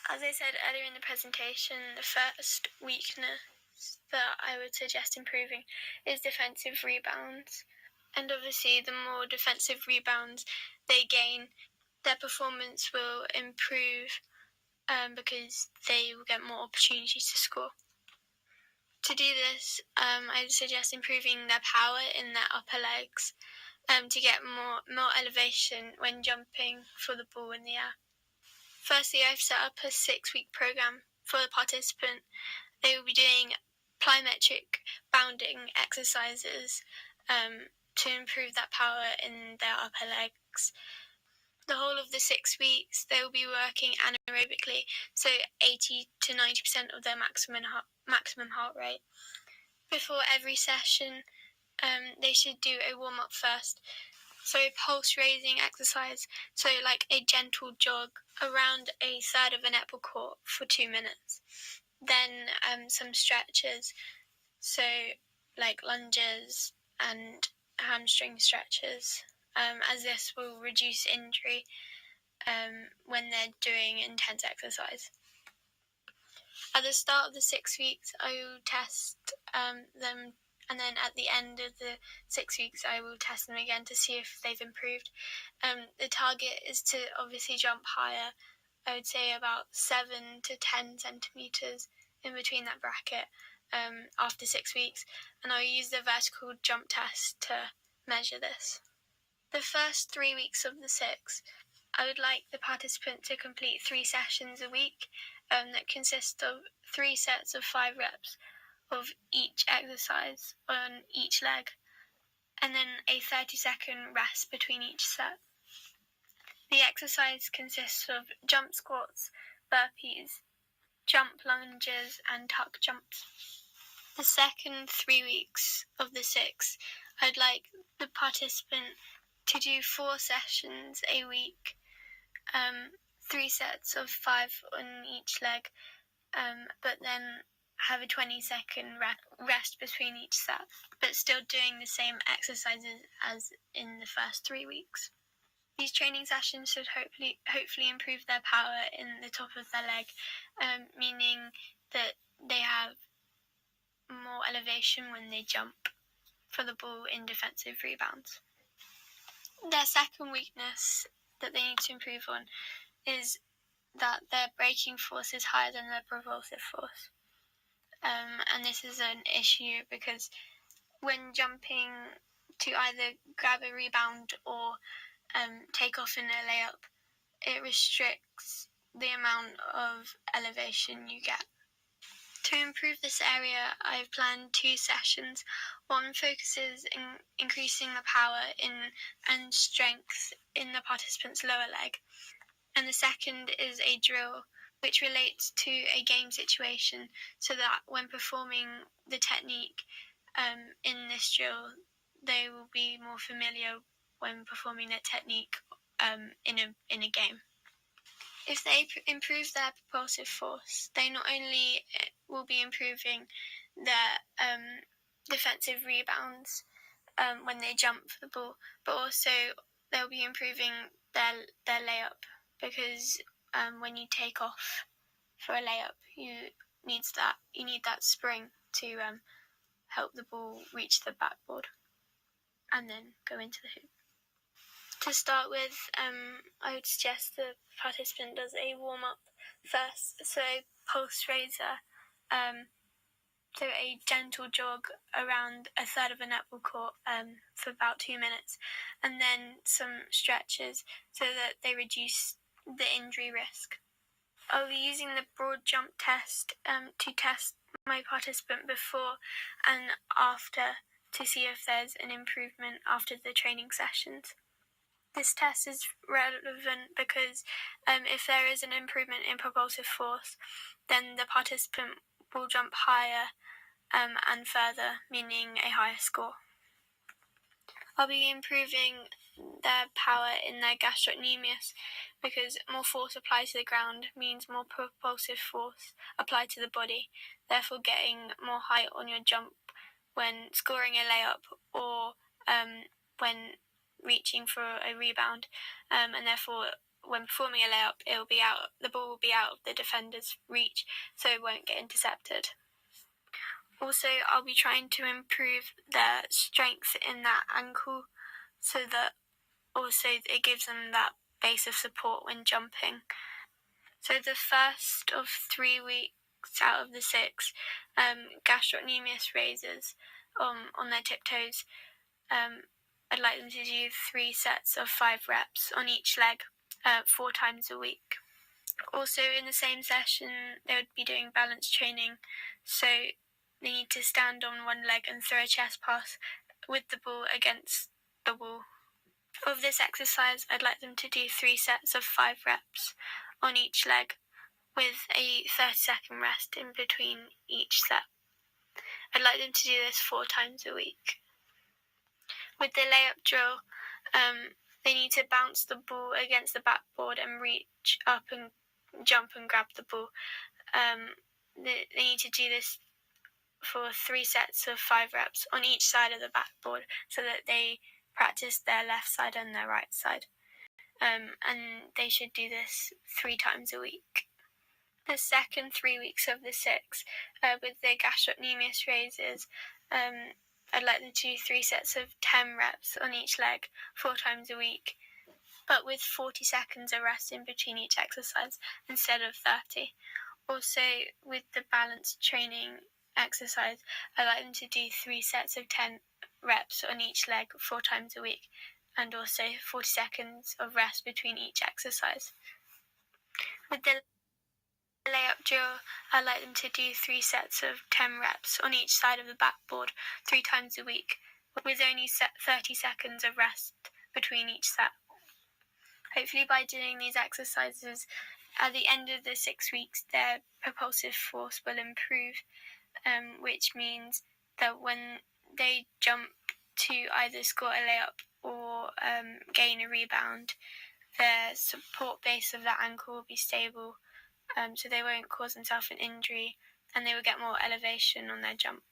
As I said earlier in the presentation, the first weakness that I would suggest improving is defensive rebounds. And obviously, the more defensive rebounds they gain, their performance will improve because they will get more opportunities to score. To do this, I would suggest improving their power in their upper legs to get more elevation when jumping for the ball in the air. Firstly, I've set up a 6-week program for the participant. They will be doing plyometric bounding exercises to improve that power in their upper legs. The whole of the 6 weeks, they will be working anaerobically, so 80 to 90% of their maximum heart rate. Before every session, they should do a warm-up first. So a pulse-raising exercise, so like a gentle jog around a third of a netball court for 2 minutes. Then some stretches, so like lunges and hamstring stretches, as this will reduce injury when they're doing intense exercise. At the start of the 6 weeks, I will test them, and then at the end of the 6 weeks, I will test them again to see if they've improved. The target is to obviously jump higher. I would say about 7 to 10 centimetres in between that bracket after 6 weeks, and I'll use the vertical jump test to measure this. The first 3 weeks of the 6, I would like the participant to complete 3 sessions a week that consist of 3 sets of 5 reps of each exercise on each leg, and then a 30-second rest between each set. The exercise consists of jump squats, burpees, jump lunges, and tuck jumps. The second 3 weeks of the 6, I'd like the participant to do 4 sessions a week, 3 sets of 5 on each leg, but then have a 20-second rest between each set, but still doing the same exercises as in the first 3 weeks. These training sessions should hopefully improve their power in the top of their leg, meaning that they have more elevation when they jump for the ball in defensive rebounds. Their second weakness that they need to improve on is that their braking force is higher than their propulsive force. And this is an issue because when jumping to either grab a rebound or take off in a layup, it restricts the amount of elevation you get. To improve this area, I've planned 2 sessions. One focuses in increasing the power and strength in the participant's lower leg, and the second is a drill which relates to a game situation, so that when performing the technique in this drill, they will be more familiar when performing their technique in a game. If they improve their propulsive force, they not only will be improving their defensive rebounds when they jump for the ball, but also they'll be improving their layup, because when you take off for a layup, you need that spring to help the ball reach the backboard and then go into the hoop. To start with, I would suggest the participant does a warm-up first, so pulse raiser, so a gentle jog around a third of a netball court for about 2 minutes, and then some stretches so that they reduce the injury risk. I'll be using the broad jump test to test my participant before and after to see if there's an improvement after the training sessions. This test is relevant because if there is an improvement in propulsive force, then the participant will jump higher and further, meaning a higher score. I'll be improving their power in their gastrocnemius, because more force applied to the ground means more propulsive force applied to the body, therefore getting more height on your jump when scoring a layup or when reaching for a rebound, and therefore when performing a layup, the ball will be out of the defender's reach, so it won't get intercepted. Also, I'll be trying to improve their strength in that ankle, so that also it gives them that base of support when jumping. So the first of 3 weeks out of the 6, gastrocnemius raisers on their tiptoes. I'd like them to do 3 sets of 5 reps on each leg, 4 times a week. Also, in the same session, they would be doing balance training, so they need to stand on one leg and throw a chest pass with the ball against the wall. Of this exercise, I'd like them to do 3 sets of 5 reps on each leg, with a 30-second rest in between each set. I'd like them to do this 4 times a week. With the layup drill, they need to bounce the ball against the backboard and reach up and jump and grab the ball. They need to do this for 3 sets of 5 reps on each side of the backboard, so that they practice their left side and their right side. And they should do this 3 times a week. The second 3 weeks of the 6, with the gastrocnemius raisers, I'd like them to do 3 sets of 10 reps on each leg, 4 times a week, but with 40 seconds of rest in between each exercise instead of 30. Also, with the balance training exercise, I'd like them to do 3 sets of 10 reps on each leg, 4 times a week, and also 40 seconds of rest between each exercise. With the layup drill, I'd like them to do 3 sets of 10 reps on each side of the backboard 3 times a week, with only 30 seconds of rest between each set. Hopefully by doing these exercises, at the end of the 6 weeks, their propulsive force will improve, which means that when they jump to either score a layup or gain a rebound, their support base of that ankle will be stable, so they won't cause themselves an injury, and they will get more elevation on their jump.